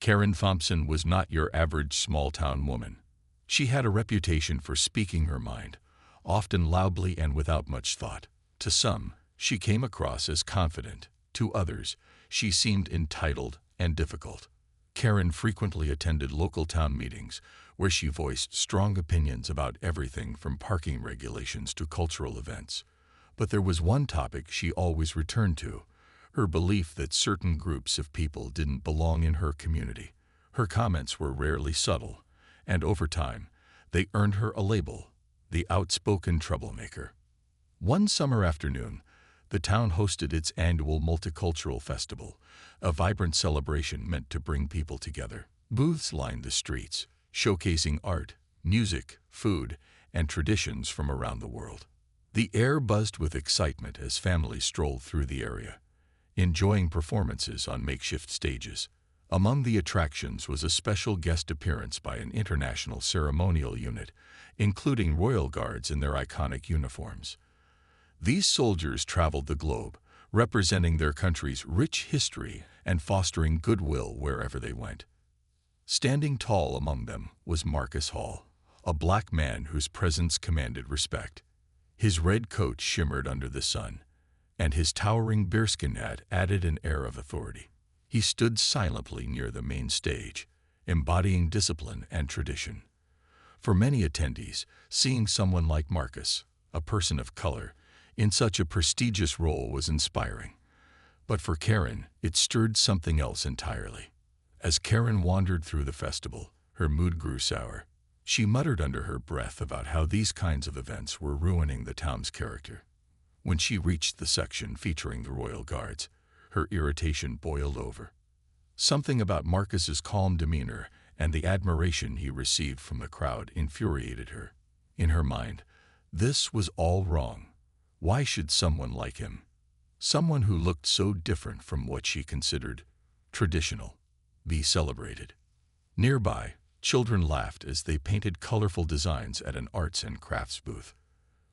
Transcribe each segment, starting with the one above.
Karen Thompson was not your average small-town woman. She had a reputation for speaking her mind, often loudly and without much thought. To some, she came across as confident. To others, she seemed entitled and difficult. Karen frequently attended local town meetings where she voiced strong opinions about everything from parking regulations to cultural events. But there was one topic she always returned to: her belief that certain groups of people didn't belong in her community. Her comments were rarely subtle, and over time, they earned her a label: the outspoken troublemaker. One summer afternoon, the town hosted its annual multicultural festival, a vibrant celebration meant to bring people together. Booths lined the streets, showcasing art, music, food, and traditions from around the world. The air buzzed with excitement as families strolled through the area, enjoying performances on makeshift stages. Among the attractions was a special guest appearance by an international ceremonial unit, including royal guards in their iconic uniforms. These soldiers traveled the globe, representing their country's rich history and fostering goodwill wherever they went. Standing tall among them was Marcus Hall, a black man whose presence commanded respect. His red coat shimmered under the sun, and his towering bearskin hat added an air of authority. He stood silently near the main stage, embodying discipline and tradition. For many attendees, seeing someone like Marcus, a person of color, in such a prestigious role was inspiring. But for Karen, it stirred something else entirely. As Karen wandered through the festival, her mood grew sour. She muttered under her breath about how these kinds of events were ruining the town's character. When she reached the section featuring the royal guards, her irritation boiled over. Something about Marcus's calm demeanor and the admiration he received from the crowd infuriated her. In her mind, this was all wrong. Why should someone like him, someone who looked so different from what she considered traditional, be celebrated? Nearby, children laughed as they painted colorful designs at an arts and crafts booth.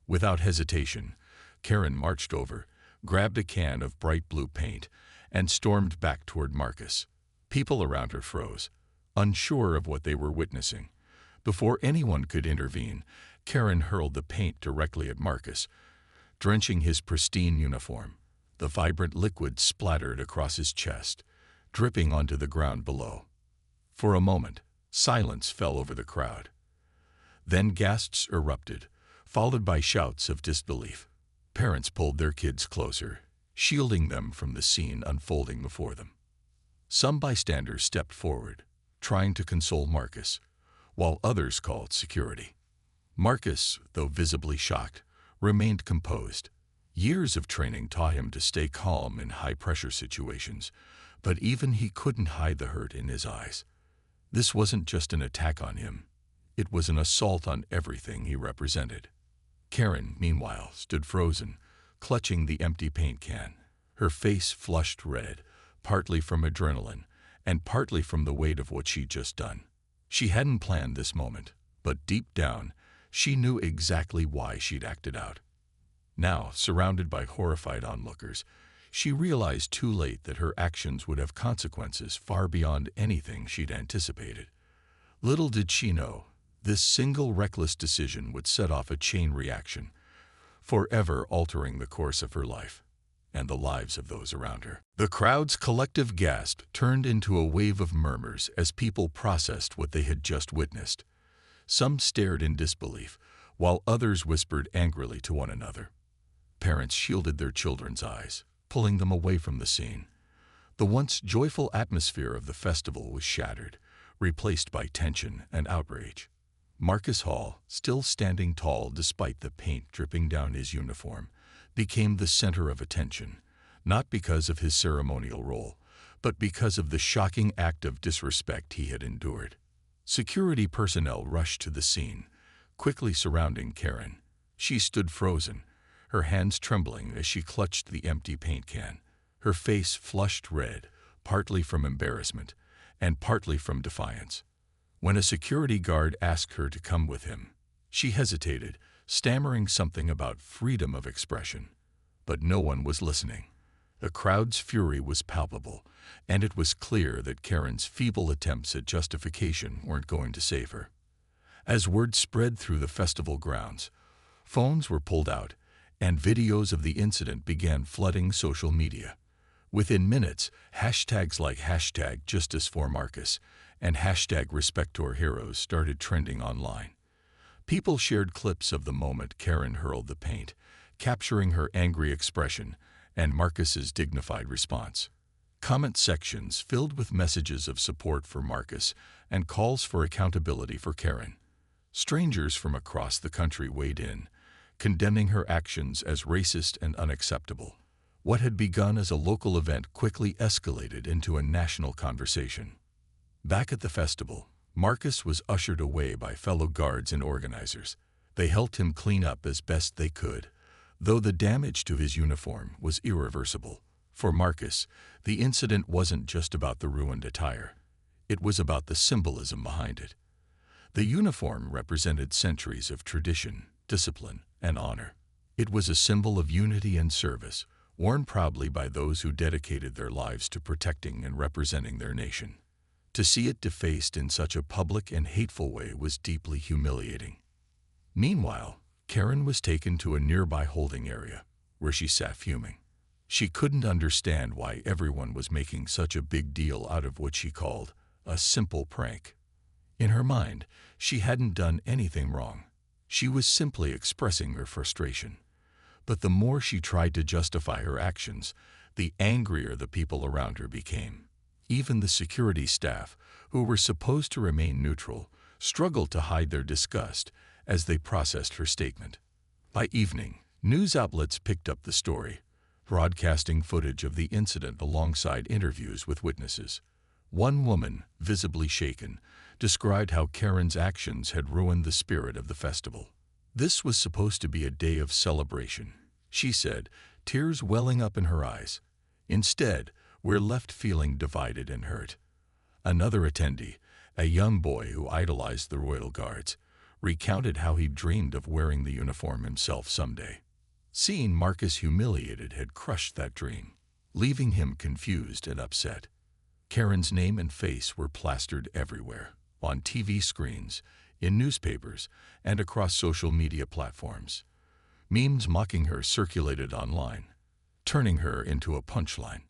Without hesitation, Karen marched over, grabbed a can of bright blue paint, and stormed back toward Marcus. People around her froze, unsure of what they were witnessing. Before anyone could intervene, Karen hurled the paint directly at Marcus, drenching his pristine uniform. The vibrant liquid splattered across his chest, dripping onto the ground below. For a moment, silence fell over the crowd. Then gasps erupted, followed by shouts of disbelief. Parents pulled their kids closer, shielding them from the scene unfolding before them. Some bystanders stepped forward, trying to console Marcus, while others called security. Marcus, though visibly shocked, remained composed. Years of training taught him to stay calm in high-pressure situations, but even he couldn't hide the hurt in his eyes. This wasn't just an attack on him. It was an assault on everything he represented. Karen, meanwhile, stood frozen, clutching the empty paint can. Her face flushed red, partly from adrenaline, and partly from the weight of what she'd just done. She hadn't planned this moment, but deep down, she knew exactly why she'd acted out. Now, surrounded by horrified onlookers, she realized too late that her actions would have consequences far beyond anything she'd anticipated. Little did she know, this single reckless decision would set off a chain reaction, forever altering the course of her life and the lives of those around her. The crowd's collective gasp turned into a wave of murmurs as people processed what they had just witnessed. Some stared in disbelief, while others whispered angrily to one another. Parents shielded their children's eyes, pulling them away from the scene. The once joyful atmosphere of the festival was shattered, replaced by tension and outrage. Marcus Hall, still standing tall despite the paint dripping down his uniform, became the center of attention, not because of his ceremonial role, but because of the shocking act of disrespect he had endured. Security personnel rushed to the scene, quickly surrounding Karen. She stood frozen, her hands trembling as she clutched the empty paint can. Her face flushed red, partly from embarrassment and partly from defiance. When a security guard asked her to come with him, she hesitated, stammering something about freedom of expression. But no one was listening. The crowd's fury was palpable, and it was clear that Karen's feeble attempts at justification weren't going to save her. As word spread through the festival grounds, phones were pulled out, and videos of the incident began flooding social media. Within minutes, hashtags like #JusticeForMarcus and #RespectOurHeroes started trending online. People shared clips of the moment Karen hurled the paint, capturing her angry expression and Marcus's dignified response. Comment sections filled with messages of support for Marcus and calls for accountability for Karen. Strangers from across the country weighed in, condemning her actions as racist and unacceptable. What had begun as a local event quickly escalated into a national conversation. Back at the festival, Marcus was ushered away by fellow guards and organizers. They helped him clean up as best they could, though the damage to his uniform was irreversible. For Marcus, the incident wasn't just about the ruined attire. It was about the symbolism behind it. The uniform represented centuries of tradition, discipline, and honor. It was a symbol of unity and service, worn proudly by those who dedicated their lives to protecting and representing their nation. To see it defaced in such a public and hateful way was deeply humiliating. Meanwhile, Karen was taken to a nearby holding area, where she sat fuming. She couldn't understand why everyone was making such a big deal out of what she called a simple prank. In her mind, she hadn't done anything wrong. She was simply expressing her frustration. But the more she tried to justify her actions, the angrier the people around her became. Even the security staff, who were supposed to remain neutral, struggled to hide their disgust as they processed her statement. By evening, news outlets picked up the story, broadcasting footage of the incident alongside interviews with witnesses. One woman, visibly shaken, described how Karen's actions had ruined the spirit of the festival. This was supposed to be a day of celebration, she said, tears welling up in her eyes. Instead, we're left feeling divided and hurt. Another attendee, a young boy who idolized the Royal Guards, recounted how he dreamed of wearing the uniform himself someday. Seeing Marcus humiliated had crushed that dream, leaving him confused and upset. Karen's name and face were plastered everywhere, on TV screens, in newspapers, and across social media platforms. Memes mocking her circulated online, turning her into a punchline.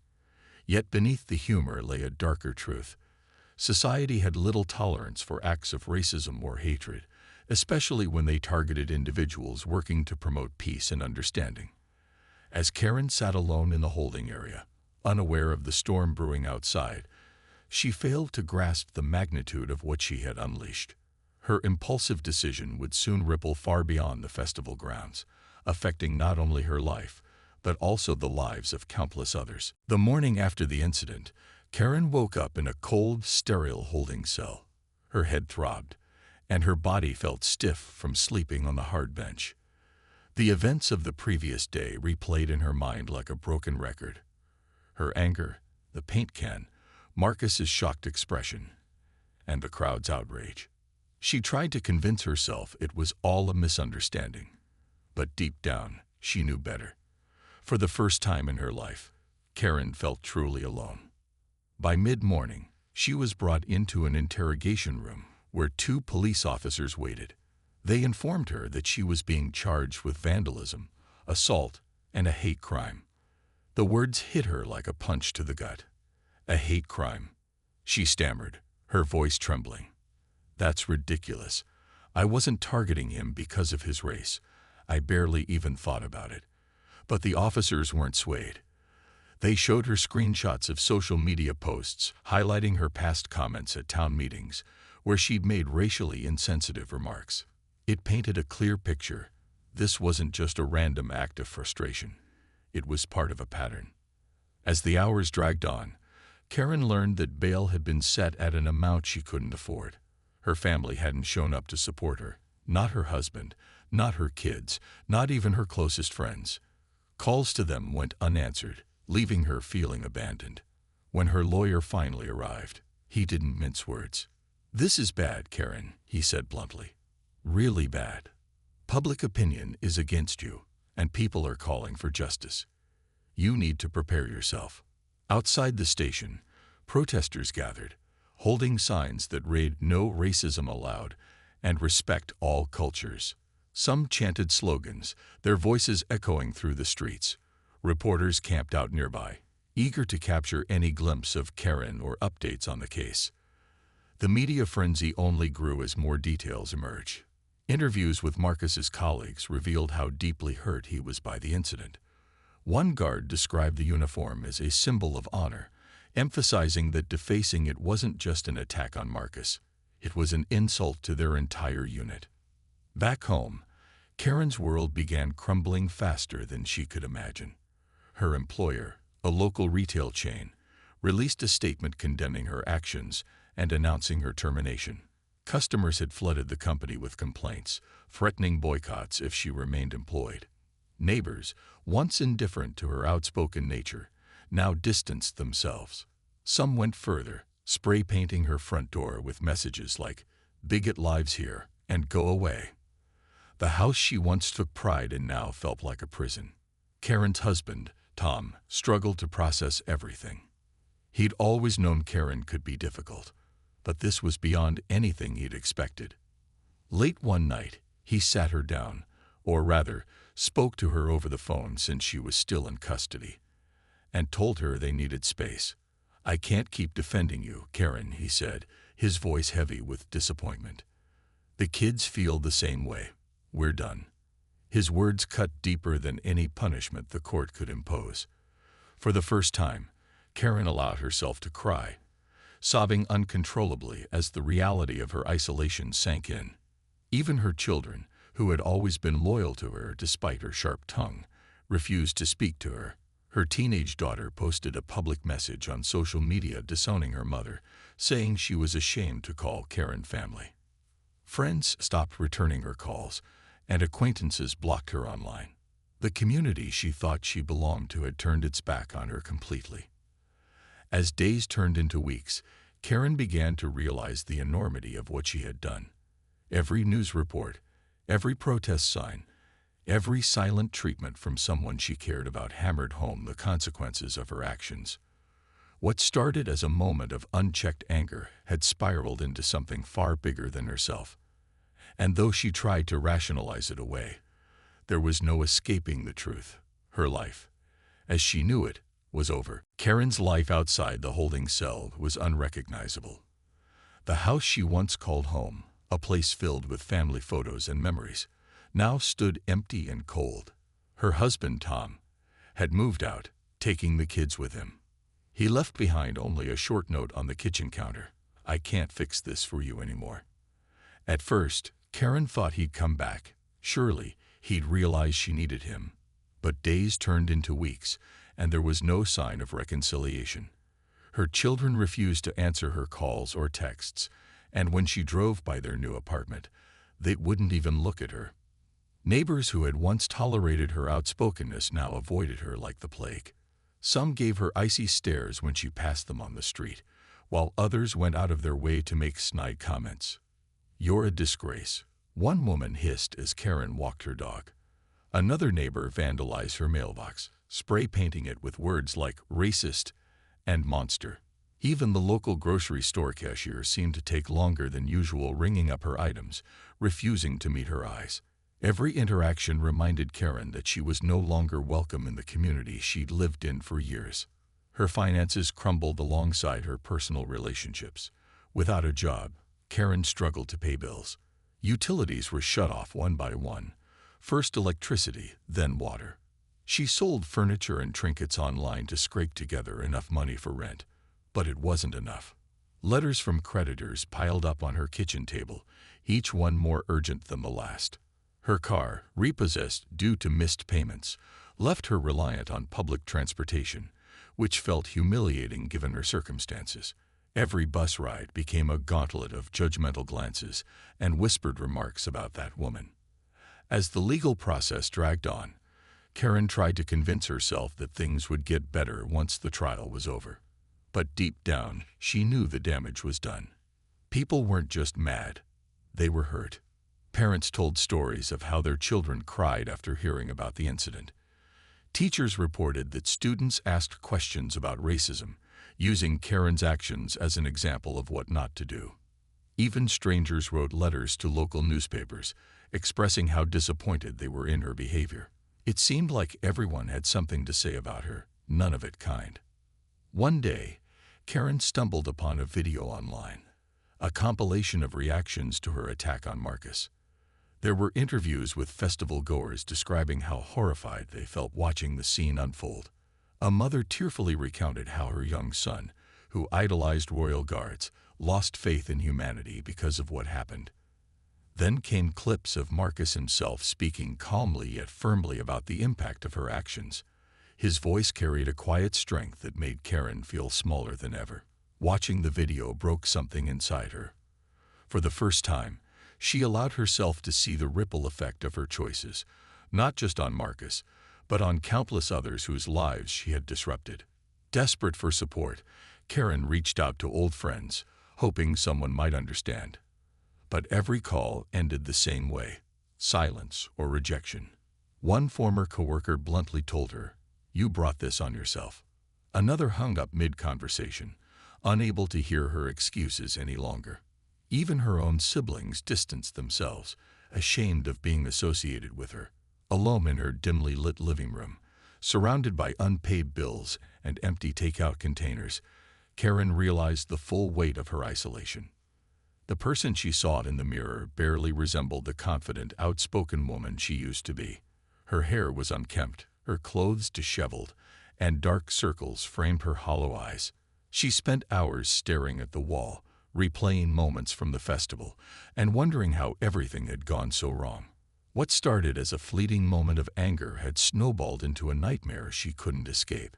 Yet beneath the humor lay a darker truth. Society had little tolerance for acts of racism or hatred, especially when they targeted individuals working to promote peace and understanding. As Karen sat alone in the holding area, unaware of the storm brewing outside, she failed to grasp the magnitude of what she had unleashed. Her impulsive decision would soon ripple far beyond the festival grounds, affecting not only her life, but also the lives of countless others. The morning after the incident, Karen woke up in a cold, sterile holding cell. Her head throbbed, and her body felt stiff from sleeping on the hard bench. The events of the previous day replayed in her mind like a broken record. Her anger, the paint can, Marcus's shocked expression, and the crowd's outrage. She tried to convince herself it was all a misunderstanding, but deep down, she knew better. For the first time in her life, Karen felt truly alone. By mid-morning, she was brought into an interrogation room where 2 police officers waited. They informed her that she was being charged with vandalism, assault, and a hate crime. The words hit her like a punch to the gut. A hate crime, she stammered, her voice trembling. That's ridiculous. I wasn't targeting him because of his race. I barely even thought about it. But the officers weren't swayed. They showed her screenshots of social media posts highlighting her past comments at town meetings, where she'd made racially insensitive remarks. It painted a clear picture. This wasn't just a random act of frustration. It was part of a pattern. As the hours dragged on, Karen learned that bail had been set at an amount she couldn't afford. Her family hadn't shown up to support her. Not her husband, not her kids, not even her closest friends. Calls to them went unanswered, leaving her feeling abandoned. When her lawyer finally arrived, he didn't mince words. "This is bad, Karen," he said bluntly. "Really bad. Public opinion is against you, and people are calling for justice. You need to prepare yourself. Outside the station, protesters gathered, holding signs that read "No racism allowed" and "Respect all cultures." Some chanted slogans, their voices echoing through the streets. Reporters camped out nearby, eager to capture any glimpse of Karen or updates on the case. The media frenzy only grew as more details emerged. Interviews with Marcus's colleagues revealed how deeply hurt he was by the incident. One guard described the uniform as a symbol of honor, emphasizing that defacing it wasn't just an attack on Marcus, it was an insult to their entire unit. Back home, Karen's world began crumbling faster than she could imagine. Her employer, a local retail chain, released a statement condemning her actions and announcing her termination. Customers had flooded the company with complaints, threatening boycotts if she remained employed. Neighbors, once indifferent to her outspoken nature, now distanced themselves. Some went further, spray painting her front door with messages like, "Bigot lives here," and "Go away." The house she once took pride in now felt like a prison. Karen's husband, Tom, struggled to process everything. He'd always known Karen could be difficult, but this was beyond anything he'd expected. Late one night, he sat her down, or rather, spoke to her over the phone since she was still in custody, and told her they needed space. "I can't keep defending you, Karen," he said, his voice heavy with disappointment. "The kids feel the same way. We're done." His words cut deeper than any punishment the court could impose. For the first time, Karen allowed herself to cry, sobbing uncontrollably as the reality of her isolation sank in. Even her children, who had always been loyal to her despite her sharp tongue, refused to speak to her. Her teenage daughter posted a public message on social media disowning her mother, saying she was ashamed to call Karen family. Friends stopped returning her calls, and acquaintances blocked her online. The community she thought she belonged to had turned its back on her completely. As days turned into weeks, Karen began to realize the enormity of what she had done. Every news report, every protest sign, every silent treatment from someone she cared about hammered home the consequences of her actions. What started as a moment of unchecked anger had spiraled into something far bigger than herself. And though she tried to rationalize it away, there was no escaping the truth. Her life, as she knew it, was over. Karen's life outside the holding cell was unrecognizable. The house she once called home, a place filled with family photos and memories, now stood empty and cold. Her husband, Tom, had moved out, taking the kids with him. He left behind only a short note on the kitchen counter: "I can't fix this for you anymore." At first, Karen thought he'd come back. Surely, he'd realize she needed him. But days turned into weeks, and there was no sign of reconciliation. Her children refused to answer her calls or texts, and when she drove by their new apartment, they wouldn't even look at her. Neighbors who had once tolerated her outspokenness now avoided her like the plague. Some gave her icy stares when she passed them on the street, while others went out of their way to make snide comments. "You're a disgrace," one woman hissed as Karen walked her dog. Another neighbor vandalized her mailbox, spray painting it with words like "racist" and "monster." Even the local grocery store cashier seemed to take longer than usual ringing up her items, refusing to meet her eyes. Every interaction reminded Karen that she was no longer welcome in the community she'd lived in for years. Her finances crumbled alongside her personal relationships. Without a job, Karen struggled to pay bills. Utilities were shut off one by one, first electricity, then water. She sold furniture and trinkets online to scrape together enough money for rent, but it wasn't enough. Letters from creditors piled up on her kitchen table, each one more urgent than the last. Her car, repossessed due to missed payments, left her reliant on public transportation, which felt humiliating given her circumstances. Every bus ride became a gauntlet of judgmental glances and whispered remarks about that woman. As the legal process dragged on, Karen tried to convince herself that things would get better once the trial was over. But deep down, she knew the damage was done. People weren't just mad, they were hurt. Parents told stories of how their children cried after hearing about the incident. Teachers reported that students asked questions about racism, using Karen's actions as an example of what not to do. Even strangers wrote letters to local newspapers, expressing how disappointed they were in her behavior. It seemed like everyone had something to say about her, none of it kind. One day, Karen stumbled upon a video online, a compilation of reactions to her attack on Marcus. There were interviews with festival goers describing how horrified they felt watching the scene unfold. A mother tearfully recounted how her young son, who idolized royal guards, lost faith in humanity because of what happened. Then came clips of Marcus himself speaking calmly yet firmly about the impact of her actions. His voice carried a quiet strength that made Karen feel smaller than ever. Watching the video broke something inside her. For the first time, she allowed herself to see the ripple effect of her choices, not just on Marcus, but on countless others whose lives she had disrupted. Desperate for support, Karen reached out to old friends, hoping someone might understand. But every call ended the same way: silence or rejection. One former coworker bluntly told her, "You brought this on yourself." Another hung up mid-conversation, unable to hear her excuses any longer. Even her own siblings distanced themselves, ashamed of being associated with her. Alone in her dimly lit living room, surrounded by unpaid bills and empty takeout containers, Karen realized the full weight of her isolation. The person she saw in the mirror barely resembled the confident, outspoken woman she used to be. Her hair was unkempt, her clothes disheveled, and dark circles framed her hollow eyes. She spent hours staring at the wall, replaying moments from the festival, and wondering how everything had gone so wrong. What started as a fleeting moment of anger had snowballed into a nightmare she couldn't escape.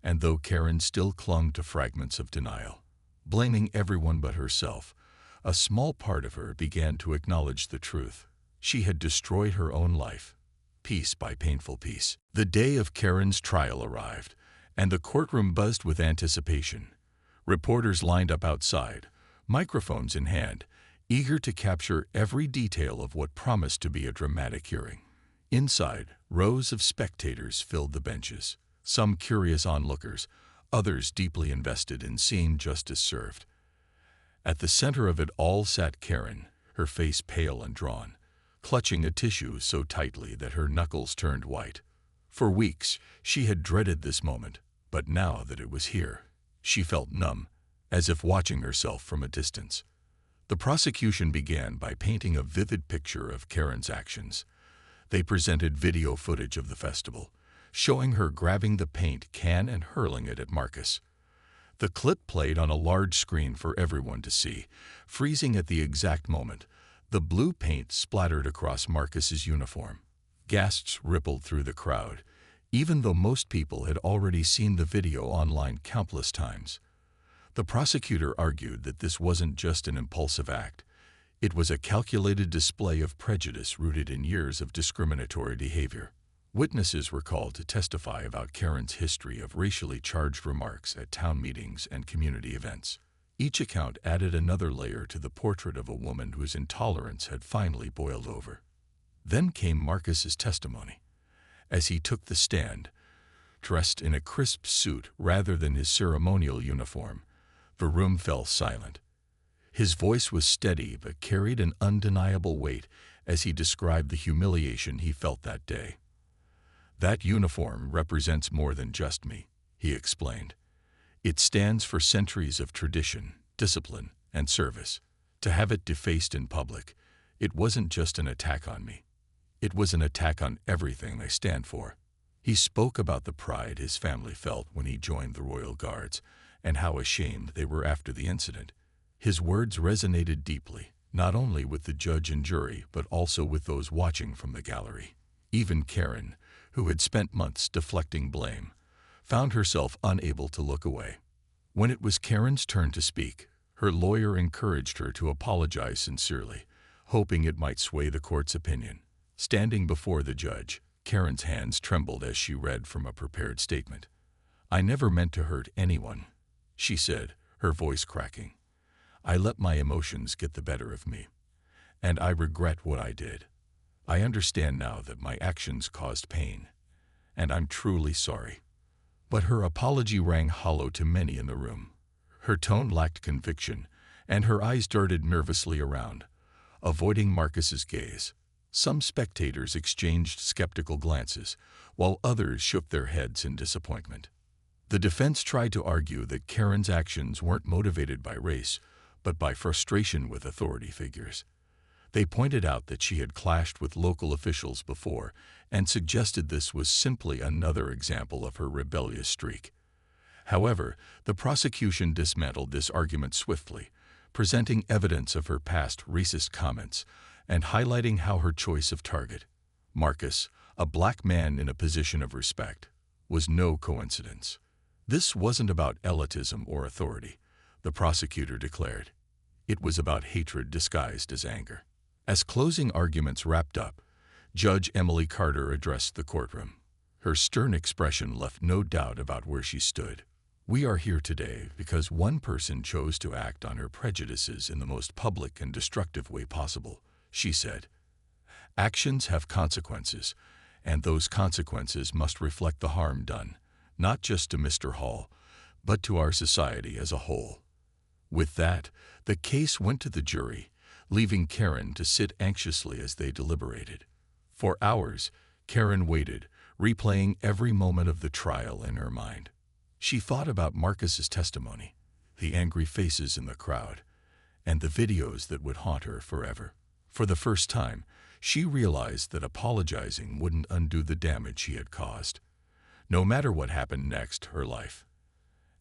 And though Karen still clung to fragments of denial, blaming everyone but herself, a small part of her began to acknowledge the truth. She had destroyed her own life, piece by painful piece. The day of Karen's trial arrived, and the courtroom buzzed with anticipation. Reporters lined up outside, microphones in hand, eager to capture every detail of what promised to be a dramatic hearing. Inside, rows of spectators filled the benches, some curious onlookers, others deeply invested in seeing justice served. At the center of it all sat Karen, her face pale and drawn, clutching a tissue so tightly that her knuckles turned white. For weeks, she had dreaded this moment, but now that it was here, she felt numb, as if watching herself from a distance. The prosecution began by painting a vivid picture of Karen's actions. They presented video footage of the festival, showing her grabbing the paint can and hurling it at Marcus. The clip played on a large screen for everyone to see, freezing at the exact moment. The blue paint splattered across Marcus's uniform. Gasps rippled through the crowd, even though most people had already seen the video online countless times. The prosecutor argued that this wasn't just an impulsive act. It was a calculated display of prejudice rooted in years of discriminatory behavior. Witnesses were called to testify about Karen's history of racially charged remarks at town meetings and community events. Each account added another layer to the portrait of a woman whose intolerance had finally boiled over. Then came Marcus's testimony. As he took the stand, dressed in a crisp suit rather than his ceremonial uniform, the room fell silent. His voice was steady but carried an undeniable weight as he described the humiliation he felt that day. "That uniform represents more than just me," he explained. "It stands for centuries of tradition, discipline, and service. To have it defaced in public, it wasn't just an attack on me. It was an attack on everything I stand for." He spoke about the pride his family felt when he joined the Royal Guards and how ashamed they were after the incident. His words resonated deeply, not only with the judge and jury, but also with those watching from the gallery. Even Karen, who had spent months deflecting blame, found herself unable to look away. When it was Karen's turn to speak, her lawyer encouraged her to apologize sincerely, hoping it might sway the court's opinion. Standing before the judge, Karen's hands trembled as she read from a prepared statement. "I never meant to hurt anyone," she said, her voice cracking. "I let my emotions get the better of me, and I regret what I did. I understand now that my actions caused pain, and I'm truly sorry." But her apology rang hollow to many in the room. Her tone lacked conviction, and her eyes darted nervously around, avoiding Marcus's gaze. Some spectators exchanged skeptical glances, while others shook their heads in disappointment. The defense tried to argue that Karen's actions weren't motivated by race, but by frustration with authority figures. They pointed out that she had clashed with local officials before and suggested this was simply another example of her rebellious streak. However, the prosecution dismantled this argument swiftly, presenting evidence of her past racist comments and highlighting how her choice of target, Marcus, a black man in a position of respect, was no coincidence. This wasn't about elitism or authority, the prosecutor declared. It was about hatred disguised as anger. As closing arguments wrapped up, Judge Emily Carter addressed the courtroom. Her stern expression left no doubt about where she stood. "We are here today because one person chose to act on her prejudices in the most public and destructive way possible," she said. "Actions have consequences, and those consequences must reflect the harm done, not just to Mr. Hall, but to our society as a whole." With that, the case went to the jury, leaving Karen to sit anxiously as they deliberated. For hours, Karen waited, replaying every moment of the trial in her mind. She thought about Marcus's testimony, the angry faces in the crowd, and the videos that would haunt her forever. For the first time, she realized that apologizing wouldn't undo the damage she had caused. No matter what happened next, her life,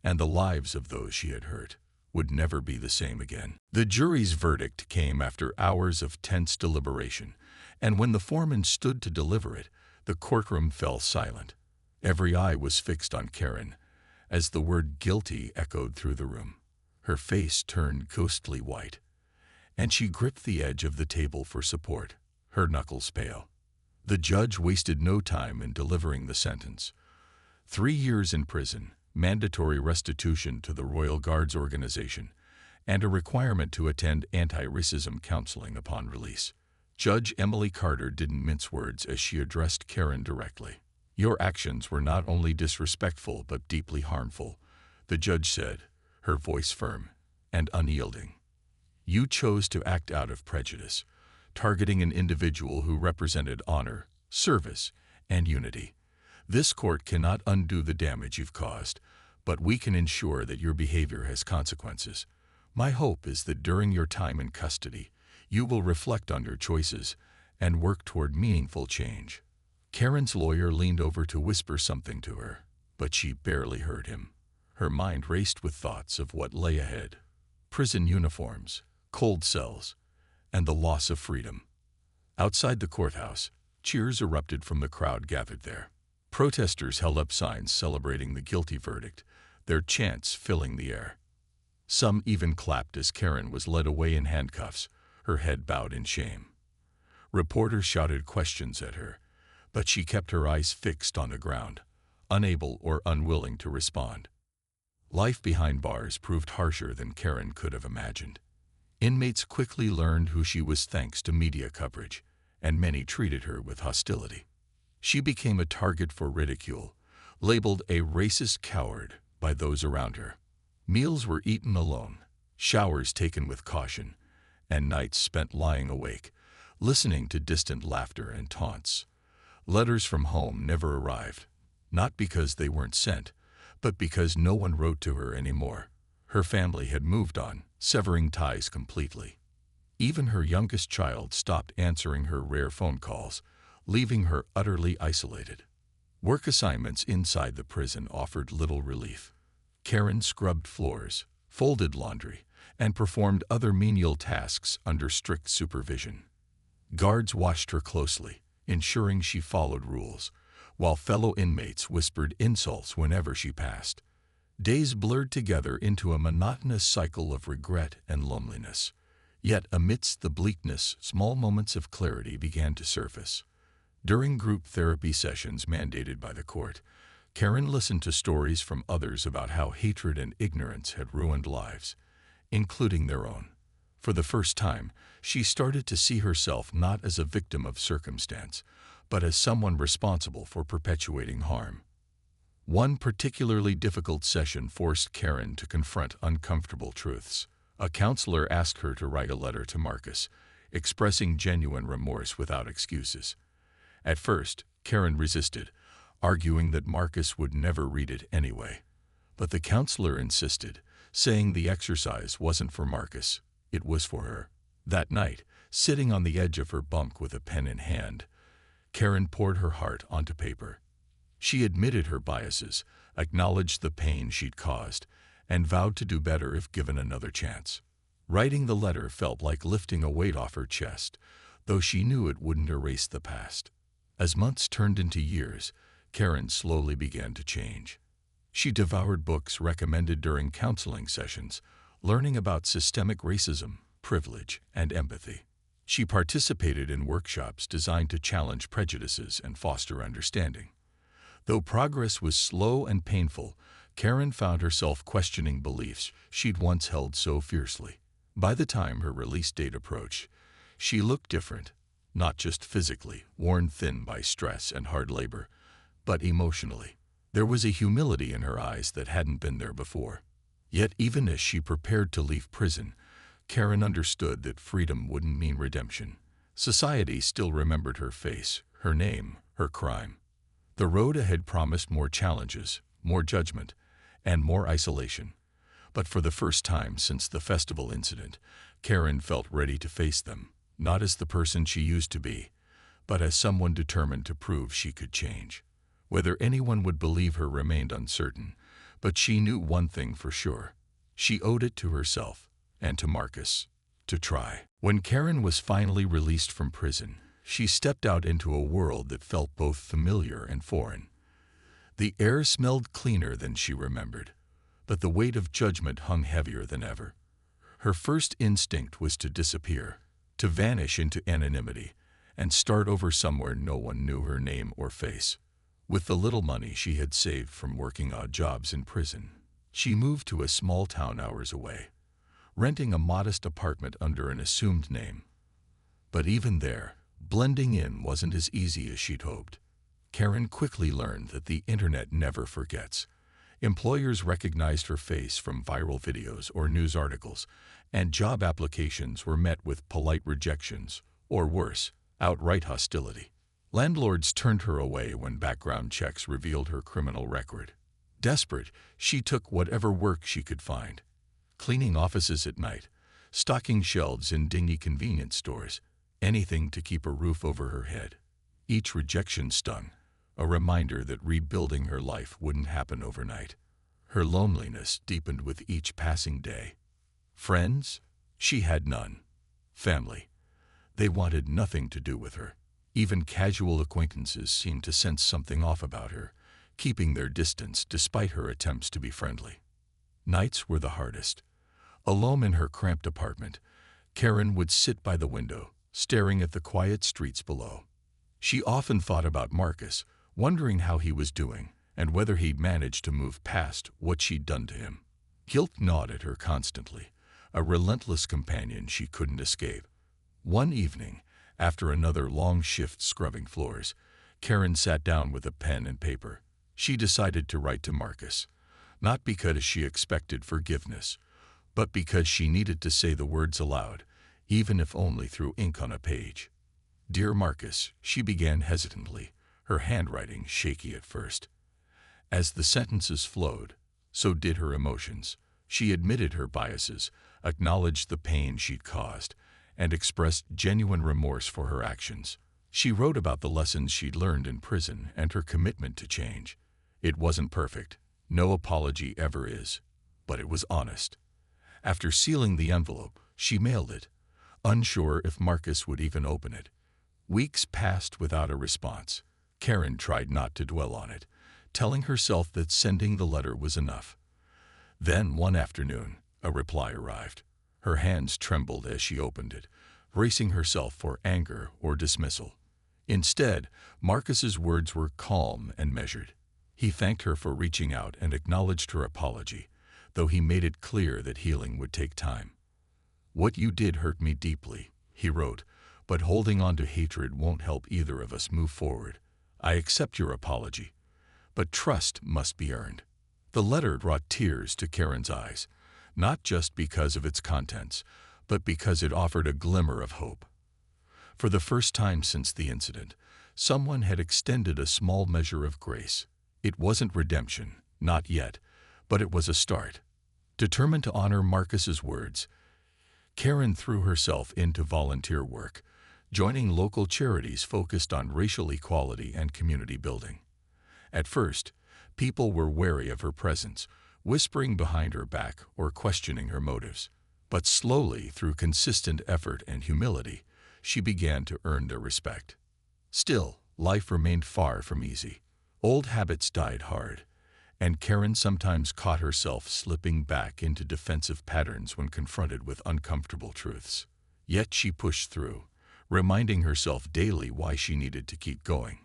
and the lives of those she had hurt, would never be the same again. The jury's verdict came after hours of tense deliberation, and when the foreman stood to deliver it, the courtroom fell silent. Every eye was fixed on Karen, as the word guilty echoed through the room. Her face turned ghostly white, and she gripped the edge of the table for support, her knuckles pale. The judge wasted no time in delivering the sentence. 3 years in prison, mandatory restitution to the Royal Guards organization, and a requirement to attend anti-racism counseling upon release. Judge Emily Carter didn't mince words as she addressed Karen directly. "Your actions were not only disrespectful but deeply harmful," the judge said, her voice firm and unyielding. "You chose to act out of prejudice, targeting an individual who represented honor, service, and unity. This court cannot undo the damage you've caused, but we can ensure that your behavior has consequences. My hope is that during your time in custody, you will reflect on your choices and work toward meaningful change." Karen's lawyer leaned over to whisper something to her, but she barely heard him. Her mind raced with thoughts of what lay ahead: prison uniforms, cold cells, and the loss of freedom. Outside the courthouse, cheers erupted from the crowd gathered there. Protesters held up signs celebrating the guilty verdict, their chants filling the air. Some even clapped as Karen was led away in handcuffs, her head bowed in shame. Reporters shouted questions at her, but she kept her eyes fixed on the ground, unable or unwilling to respond. Life behind bars proved harsher than Karen could have imagined. Inmates quickly learned who she was thanks to media coverage, and many treated her with hostility. She became a target for ridicule, labeled a racist coward by those around her. Meals were eaten alone, showers taken with caution, and nights spent lying awake, listening to distant laughter and taunts. Letters from home never arrived, not because they weren't sent, but because no one wrote to her anymore. Her family had moved on, severing ties completely. Even her youngest child stopped answering her rare phone calls, leaving her utterly isolated. Work assignments inside the prison offered little relief. Karen scrubbed floors, folded laundry, and performed other menial tasks under strict supervision. Guards watched her closely, ensuring she followed rules, while fellow inmates whispered insults whenever she passed. Days blurred together into a monotonous cycle of regret and loneliness. Yet amidst the bleakness, small moments of clarity began to surface. During group therapy sessions mandated by the court, Karen listened to stories from others about how hatred and ignorance had ruined lives, including their own. For the first time, she started to see herself not as a victim of circumstance, but as someone responsible for perpetuating harm. One particularly difficult session forced Karen to confront uncomfortable truths. A counselor asked her to write a letter to Marcus, expressing genuine remorse without excuses. At first, Karen resisted, arguing that Marcus would never read it anyway. But the counselor insisted, saying the exercise wasn't for Marcus, it was for her. That night, sitting on the edge of her bunk with a pen in hand, Karen poured her heart onto paper. She admitted her biases, acknowledged the pain she'd caused, and vowed to do better if given another chance. Writing the letter felt like lifting a weight off her chest, though she knew it wouldn't erase the past. As months turned into years, Karen slowly began to change. She devoured books recommended during counseling sessions, learning about systemic racism, privilege, and empathy. She participated in workshops designed to challenge prejudices and foster understanding. Though progress was slow and painful, Karen found herself questioning beliefs she'd once held so fiercely. By the time her release date approached, she looked different, not just physically, worn thin by stress and hard labor, but emotionally. There was a humility in her eyes that hadn't been there before. Yet even as she prepared to leave prison, Karen understood that freedom wouldn't mean redemption. Society still remembered her face, her name, her crime. The road ahead promised more challenges, more judgment, and more isolation. But for the first time since the festival incident, Karen felt ready to face them, not as the person she used to be, but as someone determined to prove she could change. Whether anyone would believe her remained uncertain, but she knew one thing for sure. She owed it to herself and to Marcus to try. When Karen was finally released from prison, she stepped out into a world that felt both familiar and foreign. The air smelled cleaner than she remembered, but the weight of judgment hung heavier than ever. Her first instinct was to disappear, to vanish into anonymity, and start over somewhere no one knew her name or face. With the little money she had saved from working odd jobs in prison, she moved to a small town hours away, renting a modest apartment under an assumed name. But even there, blending in wasn't as easy as she'd hoped. Karen quickly learned that the internet never forgets. Employers recognized her face from viral videos or news articles, and job applications were met with polite rejections, or worse, outright hostility. Landlords turned her away when background checks revealed her criminal record. Desperate, she took whatever work she could find, cleaning offices at night, stocking shelves in dingy convenience stores, anything to keep a roof over her head. Each rejection stung, a reminder that rebuilding her life wouldn't happen overnight. Her loneliness deepened with each passing day. Friends? She had none. Family? They wanted nothing to do with her. Even casual acquaintances seemed to sense something off about her, keeping their distance despite her attempts to be friendly. Nights were the hardest. Alone in her cramped apartment, Karen would sit by the window, staring at the quiet streets below. She often thought about Marcus, wondering how he was doing and whether he'd managed to move past what she'd done to him. Guilt gnawed at her constantly, a relentless companion she couldn't escape. One evening, after another long shift scrubbing floors, Karen sat down with a pen and paper. She decided to write to Marcus, not because she expected forgiveness, but because she needed to say the words aloud, even if only through ink on a page. "Dear Marcus," she began hesitantly, her handwriting shaky at first. As the sentences flowed, so did her emotions. She admitted her biases, acknowledged the pain she'd caused, and expressed genuine remorse for her actions. She wrote about the lessons she'd learned in prison and her commitment to change. It wasn't perfect. No apology ever is. But it was honest. After sealing the envelope, she mailed it, unsure if Marcus would even open it. Weeks passed without a response. Karen tried not to dwell on it, telling herself that sending the letter was enough. Then, one afternoon, a reply arrived. Her hands trembled as she opened it, bracing herself for anger or dismissal. Instead, Marcus's words were calm and measured. He thanked her for reaching out and acknowledged her apology, though he made it clear that healing would take time. "What you did hurt me deeply," he wrote, but holding on to hatred won't help either of us move forward. I accept your apology, but trust must be earned." The letter brought tears to Karen's eyes, not just because of its contents, but because it offered a glimmer of hope. For the first time since the incident, someone had extended a small measure of grace. It wasn't redemption, not yet, but it was a start. Determined to honor Marcus's words, Karen threw herself into volunteer work, joining local charities focused on racial equality and community building. At first, people were wary of her presence, whispering behind her back or questioning her motives. But slowly, through consistent effort and humility, she began to earn their respect. Still, life remained far from easy. Old habits died hard, and Karen sometimes caught herself slipping back into defensive patterns when confronted with uncomfortable truths. Yet she pushed through, reminding herself daily why she needed to keep going.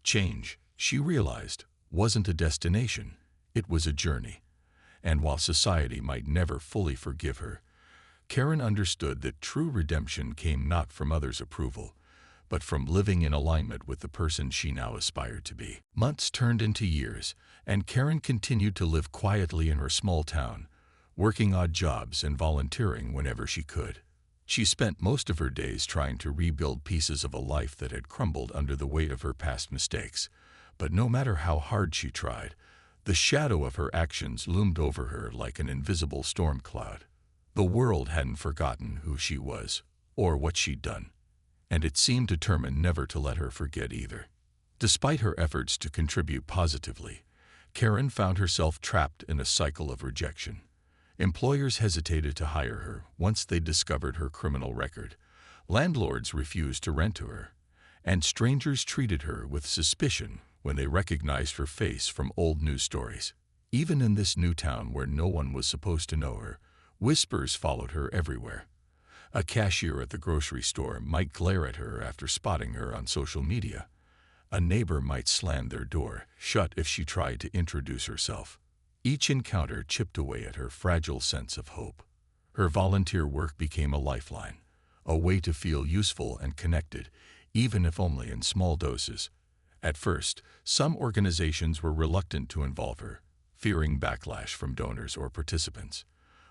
Change, she realized, wasn't a destination, it was a journey. And while society might never fully forgive her, Karen understood that true redemption came not from others' approval, but from living in alignment with the person she now aspired to be. Months turned into years, and Karen continued to live quietly in her small town, working odd jobs and volunteering whenever she could. She spent most of her days trying to rebuild pieces of a life that had crumbled under the weight of her past mistakes. But no matter how hard she tried, the shadow of her actions loomed over her like an invisible storm cloud. The world hadn't forgotten who she was, or what she'd done, and it seemed determined never to let her forget either. Despite her efforts to contribute positively, Karen found herself trapped in a cycle of rejection. Employers hesitated to hire her once they discovered her criminal record. Landlords refused to rent to her, and strangers treated her with suspicion when they recognized her face from old news stories. Even in this new town where no one was supposed to know her, whispers followed her everywhere. A cashier at the grocery store might glare at her after spotting her on social media. A neighbor might slam their door shut if she tried to introduce herself. Each encounter chipped away at her fragile sense of hope. Her volunteer work became a lifeline, a way to feel useful and connected, even if only in small doses. At first, some organizations were reluctant to involve her, fearing backlash from donors or participants.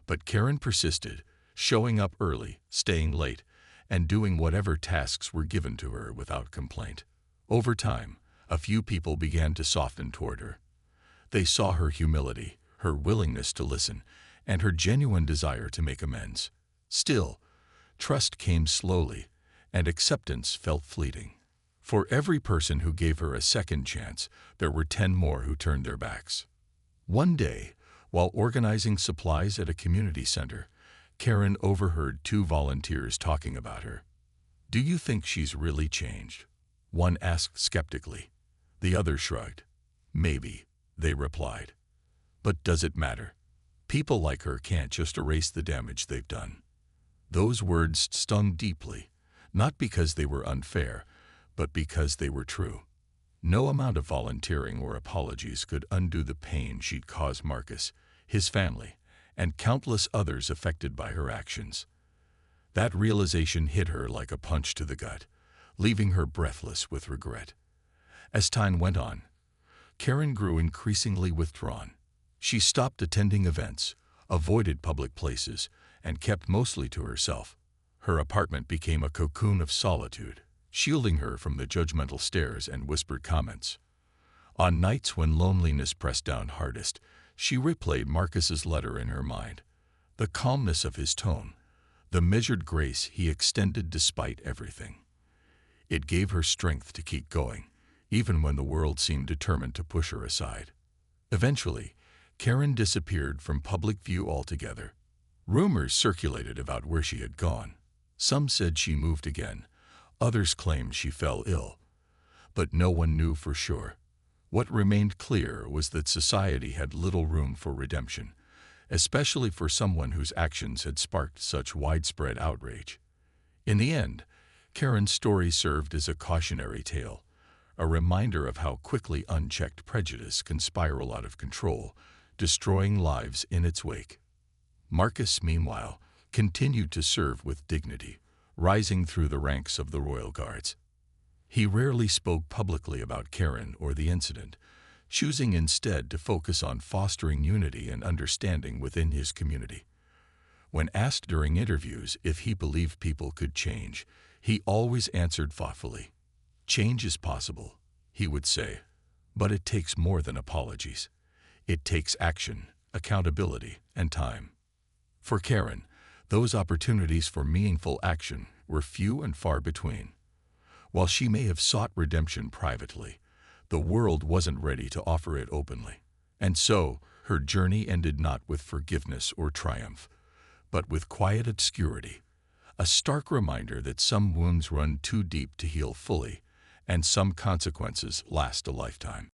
But Karen persisted, showing up early, staying late, and doing whatever tasks were given to her without complaint. Over time, a few people began to soften toward her. They saw her humility, her willingness to listen, and her genuine desire to make amends. Still, trust came slowly, and acceptance felt fleeting. For every person who gave her a second chance, there were 10 more who turned their backs. One day, while organizing supplies at a community center, Karen overheard 2 volunteers talking about her. "Do you think she's really changed?" one asked skeptically. The other shrugged. "Maybe," they replied. "But does it matter? People like her can't just erase the damage they've done." Those words stung deeply, not because they were unfair, but because they were true. No amount of volunteering or apologies could undo the pain she'd caused Marcus, his family, and countless others affected by her actions. That realization hit her like a punch to the gut, leaving her breathless with regret. As time went on, Karen grew increasingly withdrawn. She stopped attending events, avoided public places, and kept mostly to herself. Her apartment became a cocoon of solitude, shielding her from the judgmental stares and whispered comments. On nights when loneliness pressed down hardest, she replayed Marcus's letter in her mind. The calmness of his tone, the measured grace he extended despite everything. It gave her strength to keep going, even when the world seemed determined to push her aside. Eventually, Karen disappeared from public view altogether. Rumors circulated about where she had gone. Some said she moved again, others claimed she fell ill, but no one knew for sure. What remained clear was that society had little room for redemption, especially for someone whose actions had sparked such widespread outrage. In the end, Karen's story served as a cautionary tale, a reminder of how quickly unchecked prejudice can spiral out of control, destroying lives in its wake. Marcus, meanwhile, continued to serve with dignity, rising through the ranks of the royal guards. He rarely spoke publicly about Karen or the incident, choosing instead to focus on fostering unity and understanding within his community. When asked during interviews if he believed people could change, he always answered thoughtfully. "Change is possible," he would say, "but it takes more than apologies. It takes action, accountability, and time." For Karen, those opportunities for meaningful action were few and far between. While she may have sought redemption privately, the world wasn't ready to offer it openly. And so, her journey ended not with forgiveness or triumph, but with quiet obscurity, a stark reminder that some wounds run too deep to heal fully, and some consequences last a lifetime.